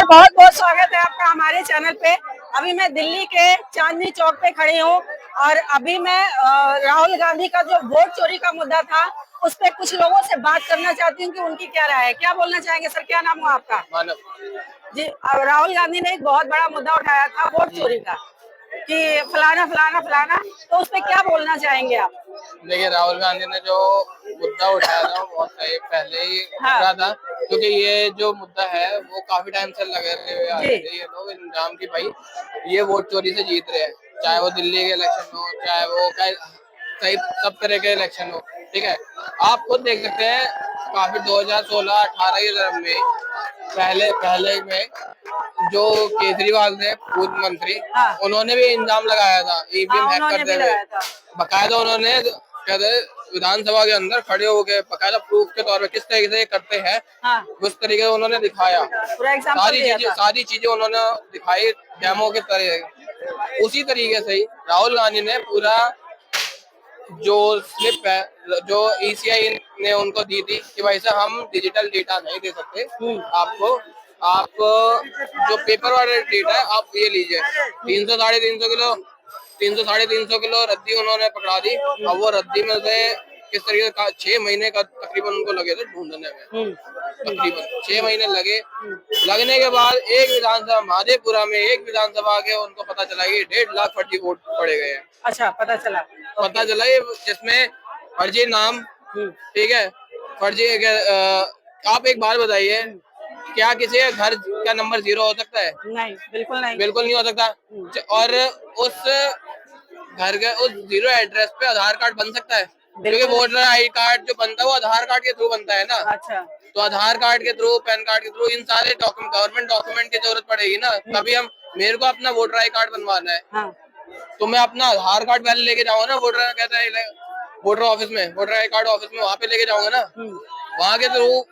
बहुत बहुत स्वागत है आपका हमारे चैनल पे। अभी मैं दिल्ली के चांदनी चौक पे खड़ी हूँ और अभी मैं राहुल गांधी का जो वोट चोरी का मुद्दा था उस पे कुछ लोगों से बात करना चाहती हूँ कि उनकी क्या राय है। क्या बोलना चाहेंगे सर? क्या नाम हुआ आपका? मानव जी, राहुल गांधी ने एक बहुत बड़ा मुद्दा उठाया था वोट चोरी का कि फलाना फलाना फलाना, तो उस पे क्या बोलना चाहेंगे आप? देखिए, राहुल गांधी ने जो मुद्दा उठाया था वो बहुत पहले ही हाँ। उठा था, क्योंकि ये जो मुद्दा है वो काफी टाइम से लगे हुए आ रहे जी। थे ये लोग इंतजाम की भाई ये वोट चोरी से जीत रहे हैं, चाहे वो दिल्ली के इलेक्शन हो, चाहे वो कई सब तरह के इलेक्शन हो। ठीक है, आप खुद देख सकते हैं काफी 2016-18 के तरफ में पहले पहले में जो केजरीवाल थे पूर्व मंत्री, हाँ। उन्होंने भी इल्जाम लगाया था ईवीएम हाँ, हैक उन्होंने करते भी हुए। लगाया था। बकायदा उन्होंने कहते विधानसभा के अंदर खड़े हो गए, बकायदा प्रूफ के तौर पे किस तरीके से करते हैं हाँ। उस तरीके से उन्होंने दिखाया। पूरा एग्जाम्पल दिया था। सारी चीजें उन्होंने दिखाई डेमो के तरह। उसी तरीके से ही राहुल गांधी ने पूरा जो स्लिप है जो ईसीआई ने उनको दी थी कि भाई साहब हम डिजिटल डेटा नहीं दे सकते आपको, आप जो पेपर वाला डेटा है आप ये लीजिए। 300 साढ़े 300 किलो रद्दी उन्होंने पकड़ा दी। अब वो रद्दी में से किस तरीके का 6 महीने का तकरीबन उनको लगे थे ढूंढने में। तकरीबन 6 महीने लगने के बाद एक विधानसभा माधेपुरा में एक विधानसभा के उनको पता चला कि 1.5 लाख फर्जी वोट पड़े गए हैं। अच्छा, पता चला ये जिसमें फर्जी नाम, ठीक है, फर्जी आप एक बात बताइए, क्या किसी का घर का नंबर 0 हो सकता है? नहीं, बिल्कुल नहीं। बिल्कुल नहीं हो सकता। और उस घर के उस 0 एड्रेस पे आधार कार्ड बन सकता है? क्योंकि वोटर आई कार्ड जो बनता है वो आधार कार्ड के थ्रू बनता है ना। अच्छा। तो आधार कार्ड के थ्रू, पैन कार्ड के थ्रू इन सारे गवर्नमेंट डॉक्यूमेंट की जरूरत पड़ेगी ना। तभी हम मेरे को अपना वोटर आई कार्ड बनवाना है। हाँ। तो मैं अपना आधार कार्ड पहले लेके जाऊंगा ना, वोटर कहता है वोटर ऑफिस में, वोटर आई कार्ड ऑफिस में, वहाँ पे लेके जाऊंगा ना। वहाँ के थ्रू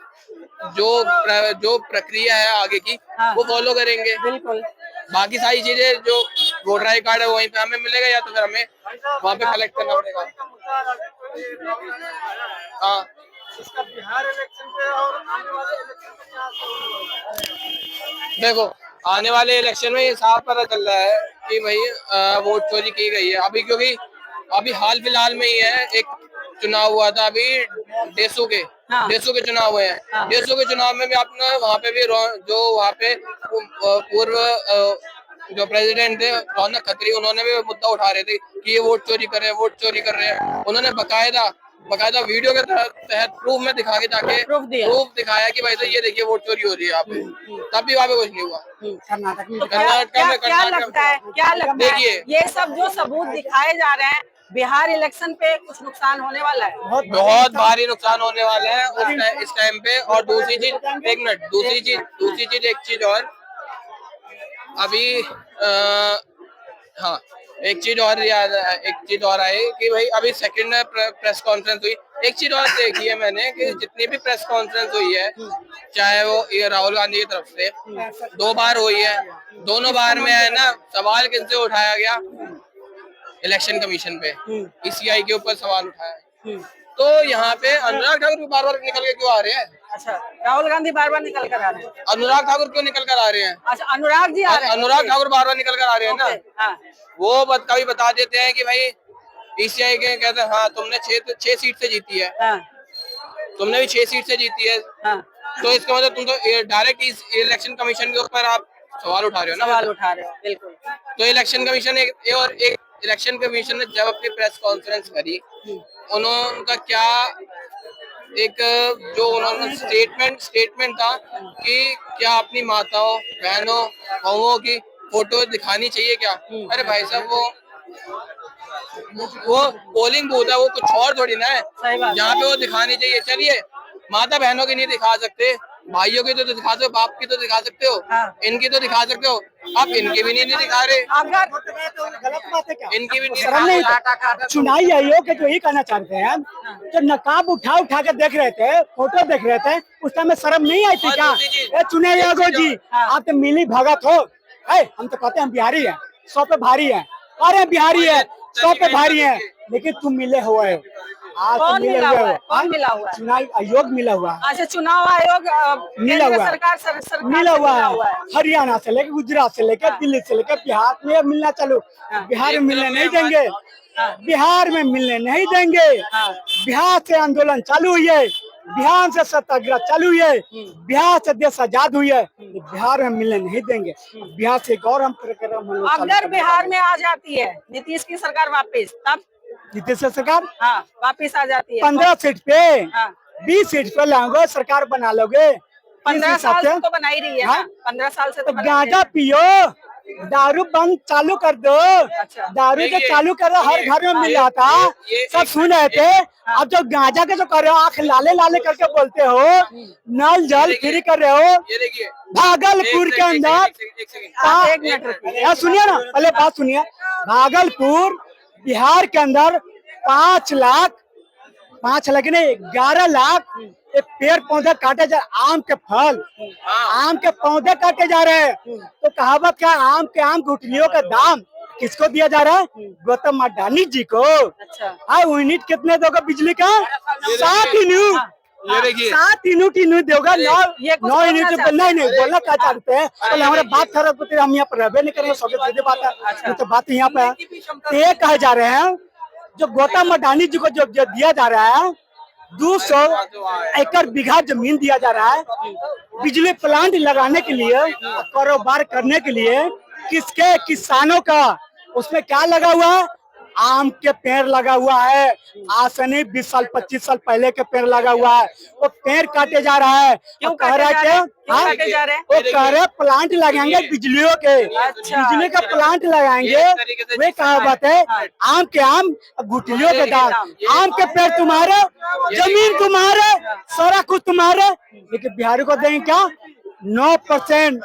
जो प्रक्रिया है आगे की वो फॉलो करेंगे। बिल्कुल। बाकी सारी चीजें जो वोटर आई कार्ड है वहीं पे हमें मिलेगा, या तो फिर हमें वहाँ पे कलेक्ट करना पड़ेगा। हाँ, बिहार इलेक्शन पे और आने वाले इलेक्शन पे क्या देखो आने वाले इलेक्शन में ये साफ पता चल रहा है कि भाई वोट चोरी की गई है। अभी क्योंकि अभी हाल फिलहाल में ही है एक चुनाव हुआ था अभी डेसू के। हाँ। डेसू के चुनाव हुए हैं। हाँ। डेसू के चुनाव में भी आपने वहाँ पे भी जो वहाँ पे पूर्व जो प्रेसिडेंट थे रौनक खत्री, उन्होंने भी मुद्दा उठा रहे थे कि ये वोट चोरी कर रहे हैं, वोट चोरी कर रहे हैं। उन्होंने बकायदा वीडियो के तहत प्रूफ में दिखा के जाके प्रूफ दिखाया कि भाई ये देखिए वोट चोरी हो रही है यहाँ पे। तब भी वहाँ पे कुछ नहीं हुआ। कर्नाटक में क्या लगता है ये सब जो सबूत दिखाए जा रहे हैं बिहार इलेक्शन पे कुछ नुकसान होने वाला है? बहुत भारी नुकसान होने वाला है इस टाइम पे। और दूसरी चीज, एक मिनट, एक चीज और अभी हाँ, एक चीज और आई कि भाई अभी सेकंड प्रेस कॉन्फ्रेंस हुई। एक चीज और देखी है मैंने कि जितनी भी प्रेस कॉन्फ्रेंस हुई है, चाहे वो ये राहुल गांधी की तरफ से 2 बार हुई है, दोनों बार में है ना सवाल किनसे उठाया गया? इलेक्शन कमीशन पे, ईसीआई के ऊपर सवाल उठाया। तो यहाँ पे अनुराग ठाकुर बार बार निकल के क्यों आ रहे हैं? अच्छा, राहुल गांधी बार बार निकल कर आ रहे हैं। अनुराग ठाकुर क्यों निकल कर आ रहे हैं? अच्छा, अनुराग जी आ रहे हैं। अनुराग ठाकुर बार बार निकल कर आ रहे हैं ना। वो कभी बता देते हैं कि भाई ईसीआई के कहते हैं हाँ तुमने 6 सीट से जीती है। तुमने भी 6 सीट से जीती है। तो इसका मतलब तुम तो डायरेक्ट इलेक्शन कमीशन के ऊपर आप सवाल उठा रहे हो ना। सवाल उठा रहे हो, बिल्कुल। तो इलेक्शन कमीशन एक इलेक्शन कमीशन ने जब अपनी प्रेस कॉन्फ्रेंस करी, उनका क्या एक जो उन्होंने स्टेटमेंट था कि क्या अपनी माताओं, बहनों, बहुओं की फोटो दिखानी चाहिए क्या? अरे भाई साहब, वो पोलिंग बूथ है, वो कुछ और थोड़ी ना है जहाँ पे वो दिखानी चाहिए। चलिए, माता बहनों की नहीं दिखा सकते, भाइयों की तो दिखा सकते हो, बाप की तो दिखा सकते हो, इनकी तो दिखा सकते हो। आप इनकी भी नहीं दिखा रहे। गलत बात है क्या? इनकी भी शर्म नहीं? चुनावी आयोग के जो ही कहना चाहते हैं, जो नकाब उठा के देख रहे थे, फोटो देख रहे थे, उस टाइम में शर्म नहीं आई थी क्या? चुनावी आयोग जी, आप तो मिली भगत हो। हम तो कहते हैं हम बिहारी है, 100 पे भारी है। अरे बिहारी है, 100 पे भारी है, लेकिन तुम मिले हुए हो। आज तो कौन मिले मिला हुए हुआ है? हो। कौन मिला हुआ है? चुनाव आयोग मिला हुआ है। अच्छा, चुनाव आयोग मिला केंद्र हुआ है। सरकार सरकार मिला से हुआ मिला है। हुआ है। हरियाणा से लेकर गुजरात से लेकर दिल्ली से लेकर बिहार में अब मिलना चालू। बिहार में मिलने नहीं देंगे, बिहार में मिलने नहीं देंगे। बिहार से आंदोलन चालू हुई है, बिहार से सत्याग्रह चालू हुई है, बिहार से देश आजाद हुई है। बिहार में मिलने नहीं देंगे। बिहार से एक और हम कार्यक्रम हम लोग चालू अगर करने बिहार वाले में आ जाती है नीतीश की सरकार वापस, तब हैं। नीतीश सरकार हाँ वापस आ जाती है 15 सीट पे, हाँ। 20 सीट पे लाओगे, सरकार बना लोगे। 15 इस हिसाब साल से से तो बना ही रही है हाँ? ना, 15 साल से तो तो बना ही रही गांजा है। पियो, दारू बंद चालू कर दो। अच्छा। दारू जो देखिए, चालू कर रहा हर घर में मिल रहा था, ये सब सुन रहे थे। अब जो गांजा के जो कर रहे हो, आंख लाले लाले करके बोलते हो, नल जल फ्री कर रहे हो। ये देखिए भागलपुर के अंदर एक सेकंड आप एक मिनट रुकिए। यार सुनिए ना, पहले बात सुनिए। भागलपुर बिहार के अंदर 5 लाख नहीं 11 लाख ये पेड़ पौधे काटे जा, आम के फल, आम के पौधे काटे जा रहे हैं। तो कहावत क्या, आम गुठलियों का दाम किसको दिया जा रहा है? गौतम अडानी जी को। अच्छा। हाँ, यूनिट कितने दोगे बिजली का? 7 यूनिट। ये देखिए 7 यूनिट दोगा। ये कुछ 9 बोलना यूनिट चाहते नहीं बोलना क्या चाहते हैं? पहले हमारे बात खराब होती है, हम यहाँ पर रहबे नहीं करेंगे। सबसे सीधी बात है, अच्छा। ये तो बात यहाँ पे है। तो ये कहे जा रहे हैं जो गौतम अडानी जी को जो दिया जा रहा है, 200 एकड़ बीघा जमीन दिया जा रहा है बिजली प्लांट लगाने के लिए, कारोबार करने के लिए। किसके? किसानों का। उसमें क्या लगा हुआ है? आम के पेड़ लगा हुआ है। आज से नहीं 20 साल 25 साल पहले के पेड़ लगा हुआ है। वो पेड़ काटे जा रहा है। क्यों वो कह रहा है काटे जा रहे हैं? वो कह रहे प्लांट लगाएंगे बिजलियों के। अच्छा, बिजली का प्लांट लगाएंगे। वे कहावत है, आम के आम गुठलियों के दाम। आम के पेड़ तुम्हारे, जमीन तुम्हारे, सारा कुछ तुम्हारे। लेकिन बिहारी को देंगे क्या? 9%,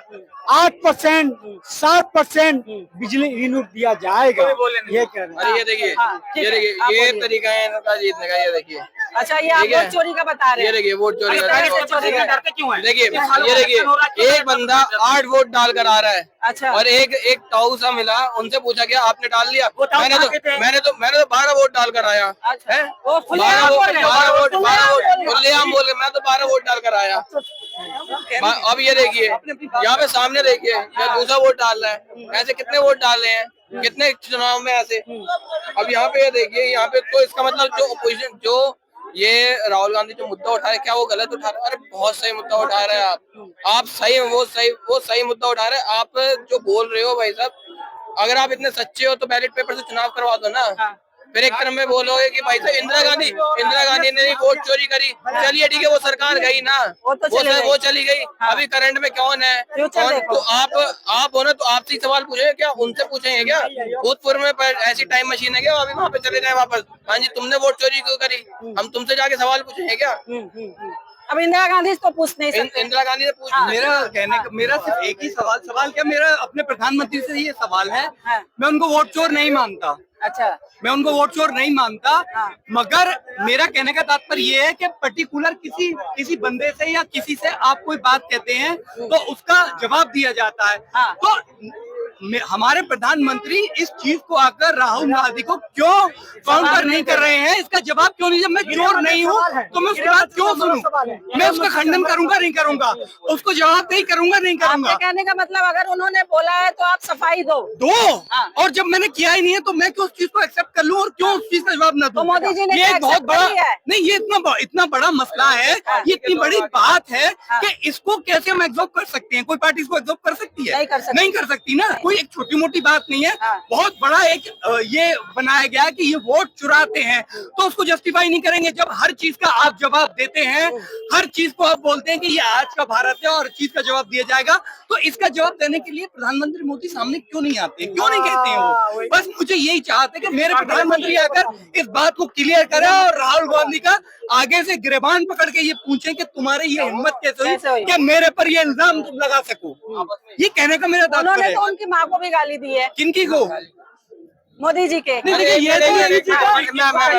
8%, 7% बिजली यूनिट दिया जाएगा। ये कह रहे हैं। अरे ये देखिए ठीक ये है, देखिए आप ये बोलिए। तरीका है इनका जीतने का। ये देखिए अच्छा, ये आप ठीक है। वोट चोरी का बता रहे ये हैं। देखिए वोट चोरी इस का तरह से चोरी का डरते क्यों हैं? देखिए ये देखिए एक बंदा 8 वोट डाल कर आ रहा है। अच्छा। और एक ताऊ सा मिला, उनसे पूछा गया आपने डाल लिया? मैंने तो 12 वोट डाल कर आया। अच्छा। हैं? वो खुलेआम बोल रहे हैं। 12 वोट खुलेआम बोल रहे हैं। खुलेआम बोल रहे, मैं तो 12 वोट डाल कर आया। अब ये देखिए यहाँ पे सामने देखिए ये दूसरा वोट डाल रहा है। ऐसे कितने वोट डाल रहे हैं कितने चुनाव में ऐसे। अब यहाँ पे देखिए, यहाँ पे तो इसका मतलब जो अपोजिशन, जो ये राहुल गांधी जो मुद्दा उठा रहे हैं, क्या वो गलत उठा रहे हैं? अरे बहुत सही मुद्दा उठा रहे हैं आप सही वो सही मुद्दा उठा रहे हैं। आप जो बोल रहे हो भाई साहब, अगर आप इतने सच्चे हो तो बैलेट पेपर से चुनाव करवा दो ना। फिर एक तरफ में बोलोगे कि भाई साहब इंदिरा गांधी ने वोट चोरी करी, चलिए ठीक है वो सरकार गई ना, वो चली गई। अभी करंट में कौन है? तो आप हो ना, तो आपसे ही सवाल पूछेंगे क्या? उनसे पूछेंगे क्या? भूतपूर्व में ऐसी टाइम मशीन है क्या अभी वहाँ पे चले जाए वापस? हाँ जी तुमने वोट चोरी क्यों करी? हम तुमसे जाके सवाल पूछेंगे क्या? अब इंदिरा गांधी से तो पूछ नहीं सकते। इंदिरा गांधी से पूछ। मेरा सिर्फ एक ही सवाल क्या, मेरा अपने प्रधानमंत्री से ये सवाल है। मैं उनको वोट चोर नहीं मानता। अच्छा। मैं उनको वोट चोर नहीं मानता। मगर मेरा कहने का तात्पर्य ये है कि पर्टिकुलर किसी बंदे से या किसी से आप कोई बात कहते हैं तो उसका जवाब दिया जाता है। तो हमारे प्रधानमंत्री इस चीज को आकर राहुल गांधी को क्यों काउंटर नहीं कर रहे हैं? इसका जवाब क्यों नहीं? जब मैं चोर नहीं हूँ तो मैं उसकी बात क्यों सुनूं? मैं उसका खंडन करूंगा नहीं करूंगा, उसको जवाब नहीं करूंगा। आपके कहने का मतलब अगर उन्होंने बोला है तो आप सफाई दो। और जब मैंने किया ही नहीं है तो मैं क्यों उस चीज को एक्सेप्ट कर लूं और क्यों उस चीज का जवाब न दूं? तो मोदी जी ने ये क्या एक बहुत accept बड़ा कर लिया है? नहीं, ये इतना बड़ा मसला है, ये इतनी बड़ी बात है कि इसको कैसे हम एब्जॉर्ब कर सकते हैं? कोई पार्टी इसको एब्जॉर्ब कर सकती है? नहीं कर सकती ना। कोई एक छोटी मोटी बात नहीं है, बहुत बड़ा एक ये बनाया गया है कि ये वोट चुराते हैं, तो उसको जस्टिफाई नहीं करेंगे। जब हर चीज का आप जवाब देते हैं, हर चीज को आप बोलते हैं कि ये आज का भारत है और चीज का जवाब दिया जाएगा, तो इसका जवाब देने के लिए प्रधानमंत्री मोदी सामने क्यों नहीं आते? क्यों नहीं कहते हैं वो? बस मुझे यही चाहते कि मेरे प्रधानमंत्री आकर इस बात को क्लियर करें और राहुल गांधी का आगे से गिरबान पकड़ के ये पूछें कि तुम्हारी ये हिम्मत कैसे हुई कि मेरे पर ये इल्जाम तुम लगा सको। ये कहने का मेरा तात्पर्य उन्होंने है। तो उनकी माँ को भी गाली दी है। किनकी को? मोदी जी के। नहीं, देखिए, ये तो